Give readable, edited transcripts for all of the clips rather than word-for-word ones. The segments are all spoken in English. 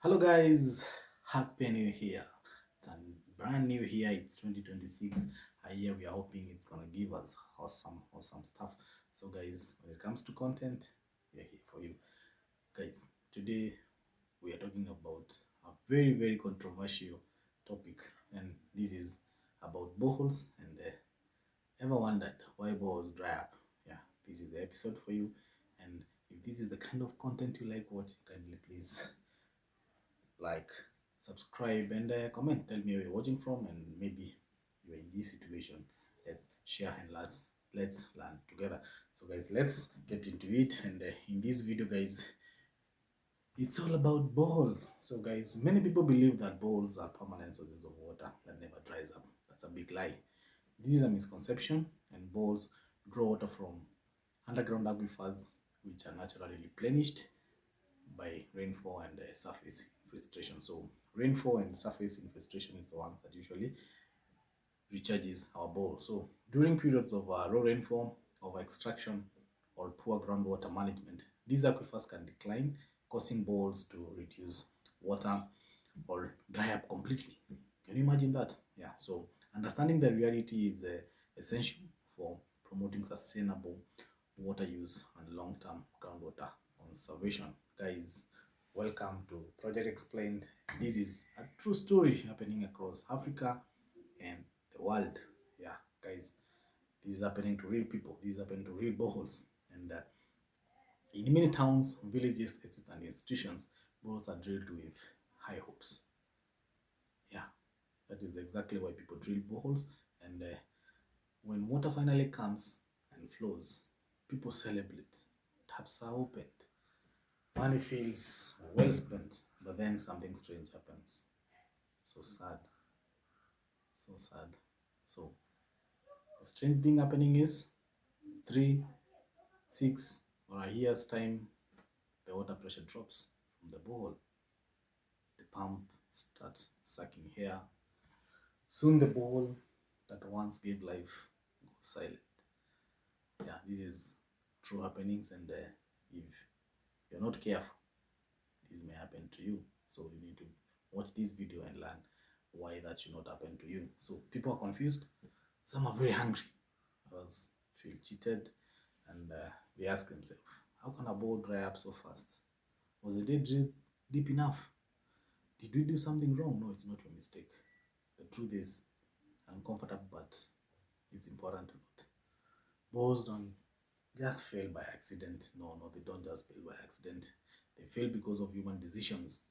Hello guys, happy new year. It's a brand new year. It's 2026. A year we are hoping it's gonna give us awesome stuff. So guys, when it comes to content, we are here for you. Guys, today we are talking about a very controversial topic, and this is about boreholes. And ever wondered why boreholes dry up? Yeah, this is the episode for you. And if this is the kind of content you like watching, kindly please like, subscribe, and comment. Tell me where you're watching from, and maybe you're in this situation. Let's share and let's learn together. So, guys, let's get into it. And in this video, guys, it's all about bowls. So, guys, many people believe that bowls are permanent sources of water that never dries up. That's a big lie. This is a misconception, and bowls draw water from underground aquifers, which are naturally replenished by rainfall and surface infiltration. So rainfall and surface infiltration is the one that usually recharges our bowl. So during periods of low rainfall, over extraction, or poor groundwater management, these aquifers can decline, causing bowls to reduce water or dry up completely. Can you imagine that? Yeah. So understanding the reality is essential for promoting sustainable water use and long-term groundwater conservation. Guys, welcome to Project Explained. This is a true story happening across Africa and the world. Yeah, guys, this is happening to real people. This is happening to real boreholes. And in many towns, villages, estates, and institutions, boreholes are drilled with high hopes. Yeah, that is exactly why people drill boreholes. And when water finally comes and flows, people celebrate. Taps are opened. Money feels well spent, but then something strange happens. So sad, so sad. So the strange thing happening is 3, 6, or a year's time, the water pressure drops from the borehole. The pump starts sucking air. Soon the borehole that once gave life goes silent. Yeah, this is true happenings, and if you're not careful, this may happen to you. So you need to watch this video and learn why that should not happen to you. So people are confused. Some are very hungry. Others feel cheated, and they ask themselves, how can a bowl dry up so fast? Was the day deep enough? Did we do something wrong? No, it's not your mistake. The truth is uncomfortable, but it's important to note. Bowls don't just fail by accident. No, they don't just fail by accident. They fail because of human decisions,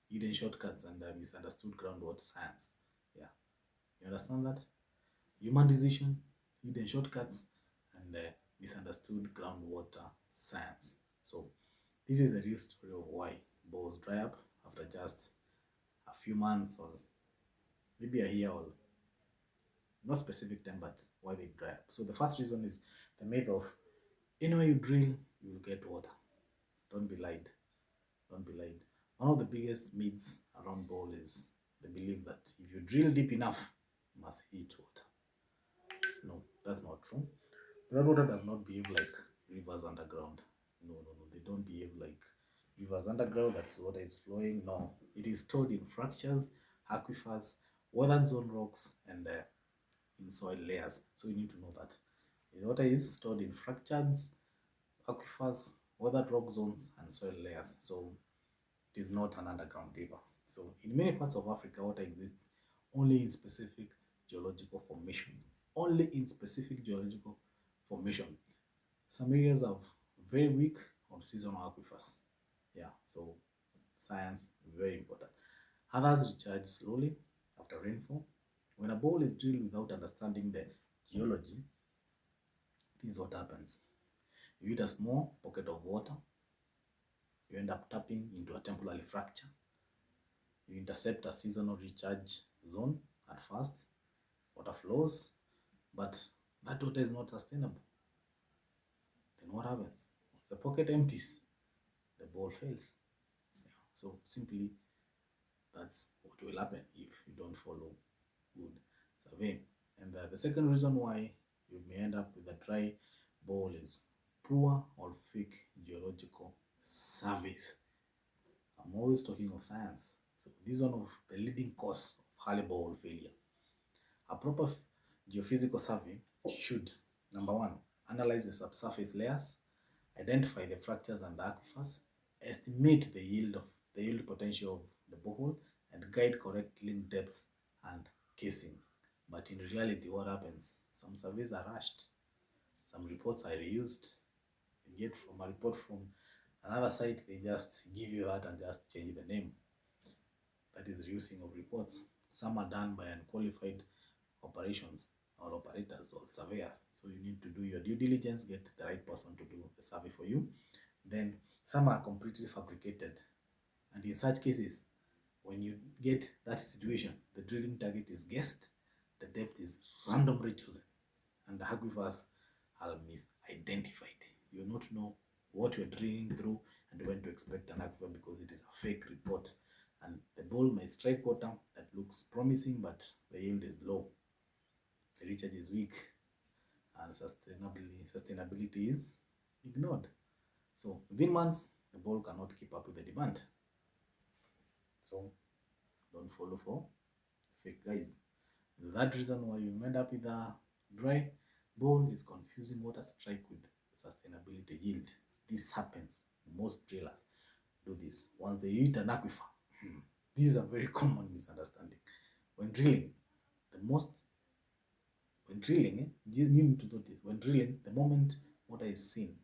hidden shortcuts, and misunderstood groundwater science. Yeah, you understand that? Human decision, hidden shortcuts, and misunderstood groundwater science. So this is the real story of why bowls dry up after just a few months or maybe a year, or not specific time, but why they dry up. So the first reason is the myth of anywhere you drill, you will get water. Don't be lied. Don't be lied. One of the biggest myths around bowl is the belief that if you drill deep enough, you must hit water. No, that's not true. Groundwater does not behave like rivers underground. No, they don't behave like rivers underground. That's water is flowing. No, it is stored in fractures, aquifers, weathered zone rocks, and in soil layers. So you need to know that the water is stored in fractures, aquifers, weathered rock zones, and soil layers. So it is not an underground river. So in many parts of Africa, water exists only in specific geological formations. Only in specific geological formation. Some areas have very weak or seasonal aquifers. Yeah, so science very important. Others recharge slowly after rainfall. When a bowl is drilled without understanding the geology, this is what happens. You hit a small pocket of water, you end up tapping into a temporary fracture. You intercept a seasonal recharge zone at first, water flows, but that water is not sustainable. Then what happens? Once the pocket empties, the bowl fails. Yeah. So simply, that's what will happen if you don't follow good surveying. And the second reason why you may end up with a dry bowl is poor or fake geological surveys. I'm always talking of science. So this is one of the leading cause of hollow borehole failure. A proper geophysical survey should, number one, analyze the subsurface layers, identify the fractures and aquifers, estimate the yield potential of the borehole, and guide correct link depths and casing. But in reality, what happens? Some surveys are rushed, some reports are reused. You get from a report from another site, they just give you that and just change the name. That is reusing of reports. Some are done by unqualified operations or operators or surveyors. So you need to do your due diligence, get the right person to do the survey for you. Then some are completely fabricated. And in such cases, when you get that situation, the drilling target is guessed, the depth is randomly chosen, and the aquifers are misidentified. You will not know what you're drilling through and when to expect an aquifer because it is a fake report. And the ball may strike water that looks promising, but the yield is low, the recharge is weak, and sustainability is ignored. So within months, the ball cannot keep up with the demand. So don't follow for fake guys. That reason why you end up with a dry ball is confusing water strike with sustainability yield. This happens. Most drillers do this. Once they hit an aquifer, this is a very common misunderstanding. When drilling, the most when drilling, you need to notice when drilling, the moment water is seen,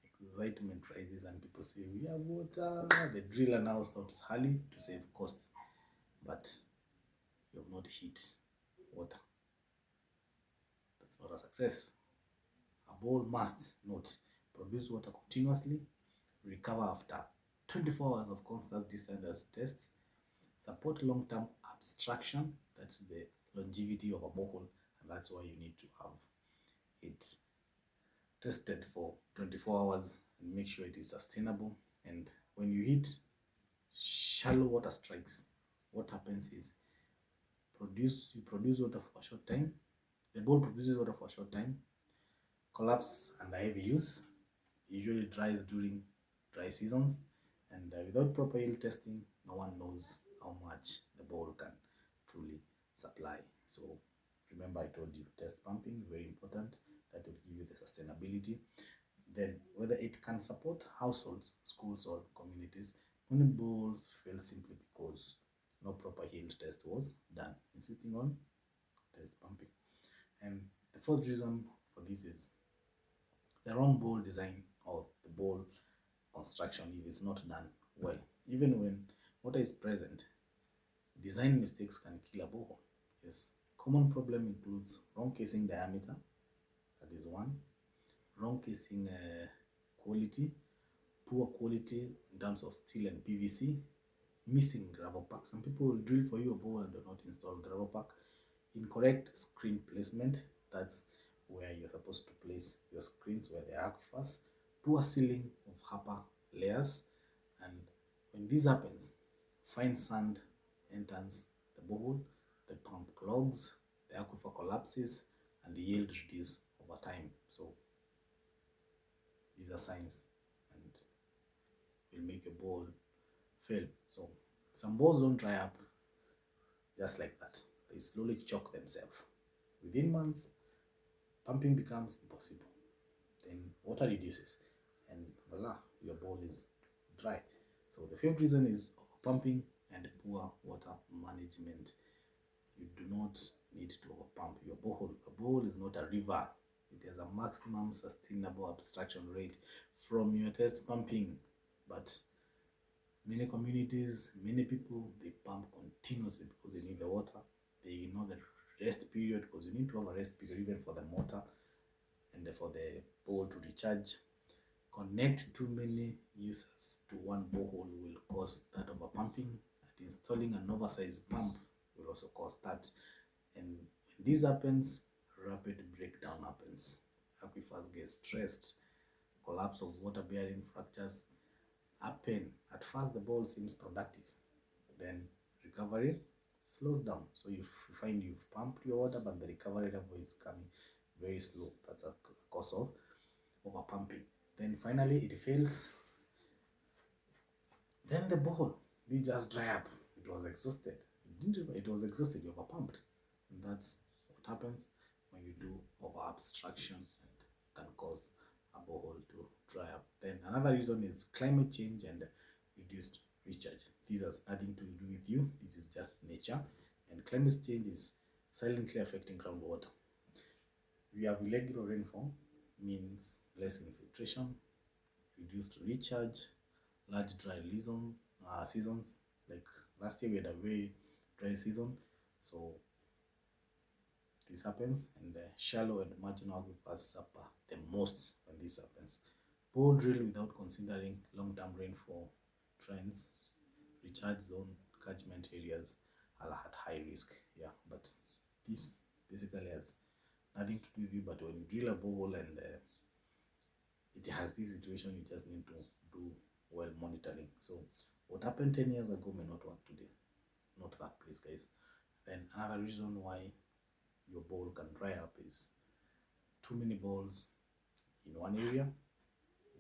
excitement rises and people say, we have water. The driller now stops early to save costs. But you have not hit water. That's not a success. A bowl must not produce water continuously, recover after 24 hours of constant distance tests, support long-term abstraction, that's the longevity of a borehole, and that's why you need to have it tested for 24 hours and make sure it is sustainable. And when you hit shallow water strikes, what happens is you produce water for a short time, the bowl produces water for a short time, collapse under heavy use, usually dries during dry seasons, and without proper yield testing, no one knows how much the bowl can truly supply. So remember, I told you test pumping, very important. That will give you the sustainability. Then whether it can support households, schools, or communities. Many bowls fail simply because no proper yield test was done. Insisting on test pumping. And the fourth reason for this is the wrong bowl design or the bowl construction if it's not done well. Even when water is present, design mistakes can kill a borehole. Yes, common problem includes wrong casing diameter, that is one, wrong casing quality, poor quality in terms of steel and PVC, missing gravel pack. Some people will drill for you a bore and do not install gravel pack. Incorrect screen placement, that's where you're supposed to place your screens where they are aquifers. Poor sealing of upper layers, and when this happens, fine sand enters the borehole, the pump clogs, the aquifer collapses, and the yield reduces over time. So these are signs and will make a bore fail. So some bores don't dry up just like that. They slowly choke themselves. Within months, pumping becomes impossible. Then water reduces, and voila, your bowl is dry. So the fifth reason is pumping and poor water management. You do not need to overpump your borehole. A borehole is not a river. It has a maximum sustainable abstraction rate from your test pumping. But many communities, many people, they pump continuously because they need the water. They ignore the rest period because you need to have a rest period even for the motor and for the bowl to recharge. Connect too many users to one borehole will cause that overpumping, and installing an oversized pump will also cause that. And when this happens, rapid breakdown happens. Aquifers get stressed, collapse of water bearing fractures happen. At first, the ball seems productive, then recovery slows down. So you find you've pumped your water, but the recovery level is coming very slow. That's a cause of overpumping. Then finally, it fails. Then the ball They just dry up. It was exhausted. It was exhausted. You overpumped. And that's what happens when you do over abstraction and can cause a borehole to dry up. Then another reason is climate change and reduced recharge. These has nothing to do with you. This is just nature. And climate change is silently affecting groundwater. We have irregular rainfall, means less infiltration, reduced recharge, large dry seasons. Like last year, we had a very dry season, so this happens, and the shallow and marginal aquifers suffer the most when this happens. Bore drill without considering long-term rainfall trends, recharge zone catchment areas are at high risk. Yeah, but this basically has nothing to do with you. But when you drill a borehole and it has this situation, you just need to do well monitoring. So what happened 10 years ago may not work today. Not that, please, guys. Then another reason why your bowl can dry up is too many bowls in one area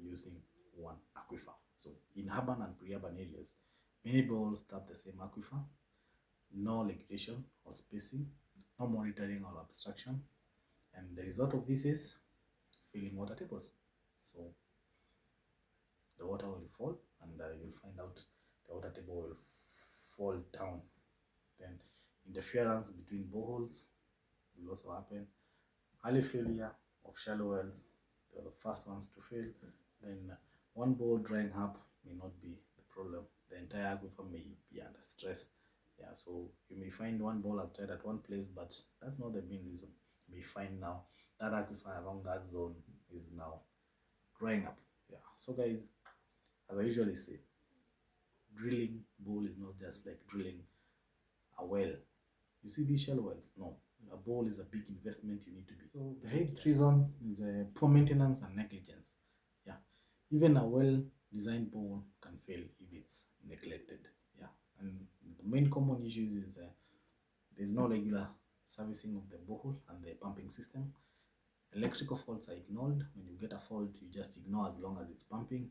using one aquifer. So in urban and pre-urban areas, many bowls tap the same aquifer, no liquidation or spacing, no monitoring or abstraction, and the result of this is filling water tables. So the water will fall, and you'll find out the water table will fall down. Then interference between boreholes will also happen. Early failure of shallow wells, they're the first ones to fail. Then one bore drying up may not be the problem. The entire aquifer may be under stress. Yeah, so you may find one bore has dried at one place, but that's not the main reason. You may find now that aquifer around that zone is now drying up. Yeah, so guys, as I usually say, drilling bowl is not just like drilling a well. You see these shallow wells? No. A bowl is a big investment you need to be. So the eighth reason is poor maintenance and negligence. Yeah. Even a well-designed bowl can fail if it's neglected. Yeah. And the main common issues is there's no regular servicing of the borehole and the pumping system. Electrical faults are ignored. When you get a fault, you just ignore as long as it's pumping.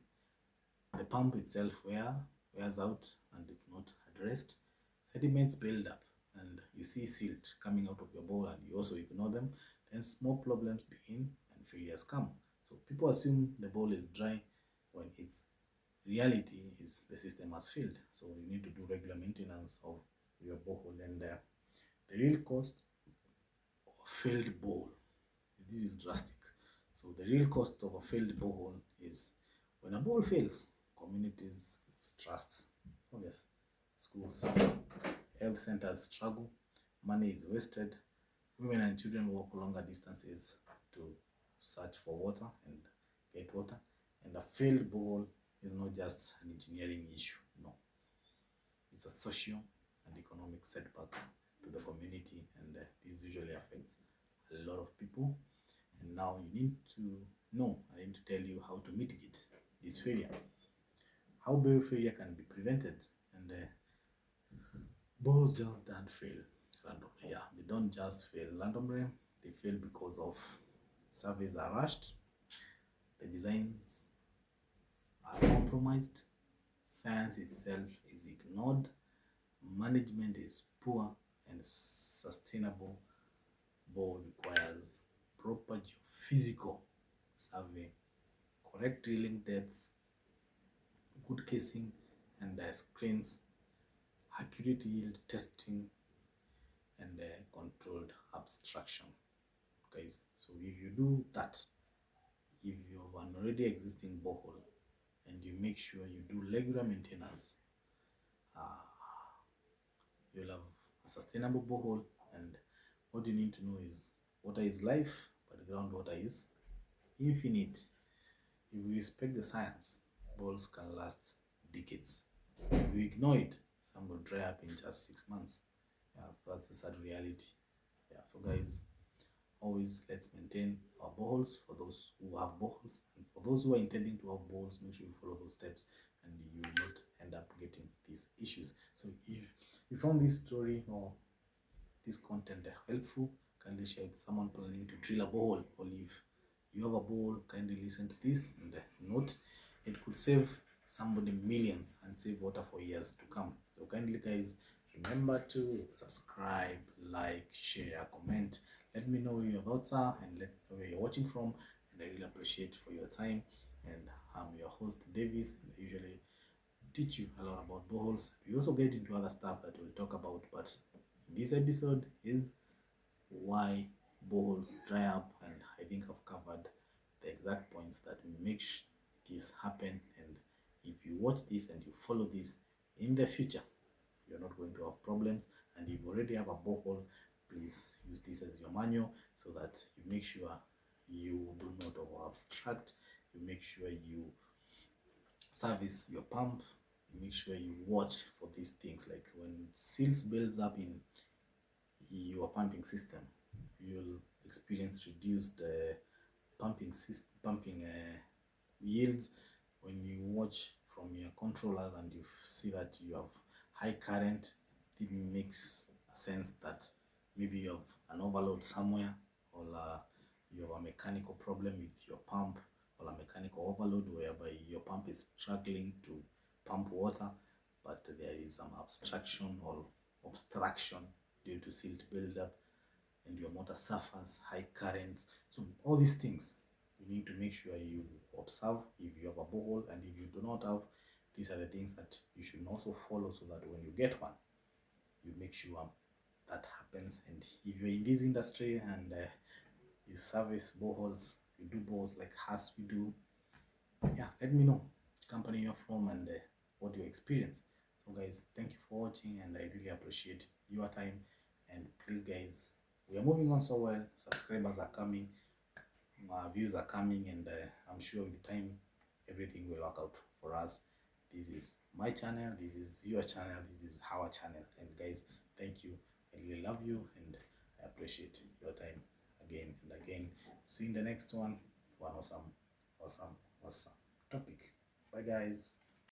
The pump itself wears out and it's not addressed. Sediments build up and you see silt coming out of your bowl and you also ignore them. Then small problems begin and failures come. So people assume the bowl is dry when its reality is the system has failed. So you need to do regular maintenance of your borehole. And the real cost of a failed bowl, this is drastic. So the real cost of a failed borehole is when a bowl fails, communities lose trust. Oh yes, schools, health centers struggle, money is wasted, women and children walk longer distances to search for water and get water. And a failed borehole is not just an engineering issue, no. It's a social and economic setback to the community, and this usually affects a lot of people. And now you need to know, I need to tell you how to mitigate this failure, how borehole failure can be prevented. And boreholes just don't fail randomly. Yeah, they don't just fail randomly, they fail because of surveys are rushed, the designs are compromised, science itself is ignored, management is poor, and sustainable bore requires proper geophysical survey, correct drilling depths, good casing, and screens, accurate yield testing, and controlled abstraction, guys. So if you do that, if you have an already existing borehole and you make sure you do regular maintenance, you'll have a sustainable borehole. And what you need to know is water is life, but groundwater is infinite. If we respect the science, bowls can last decades. If we ignore it, some will dry up in just 6 months. Yeah, that's the sad reality. Yeah, so guys, always let's maintain our boreholes for those who have boreholes, and for those who are intending to have boreholes, make sure you follow those steps and you will not end up getting these issues. So if you found this story or this content helpful, kindly share with someone planning to drill a borehole, or if you have a borehole, kindly listen to this and note. It could save somebody millions and save water for years to come. So kindly guys, remember to subscribe, like, share, comment. Let me know where your thoughts are and let me know where you're watching from. And I really appreciate for your time. And I'm your host Davis, and I usually teach you a lot about boreholes. We also get into other stuff that we'll talk about, but this episode is why boreholes dry up, and I think I've covered the exact points that make this happen. And if you watch this and you follow this in the future, you're not going to have problems. And if you already have a borehole, please use this as your manual so that you make sure you do not over abstract. You make sure you service your pump. You make sure you watch for these things, like when silt builds up in your pumping system, you'll experience reduced pumping yields. When you watch from your controllers and you see that you have high current, it makes sense that maybe you have an overload somewhere, or you have a mechanical problem with your pump, or a mechanical overload whereby your pump is struggling to pump water, but there is some obstruction or obstruction due to silt buildup, and your motor suffers high currents. So all these things you need to make sure you observe if you have a borehole, and if you do not have, these are the things that you should also follow so that when you get one, you make sure that happens. And if you're in this industry and you service boreholes, you do boreholes like us we do, yeah, let me know which company you're from and what you experience. So guys, thank you for watching, and I really appreciate your time. And please guys, we are moving on so well. Subscribers are coming, views are coming, and I'm sure with time everything will work out for us. This is my channel, this is your channel, this is our channel. And guys, thank you. I really love you, and I appreciate your time again and again. See you in the next one for an awesome topic. Bye guys.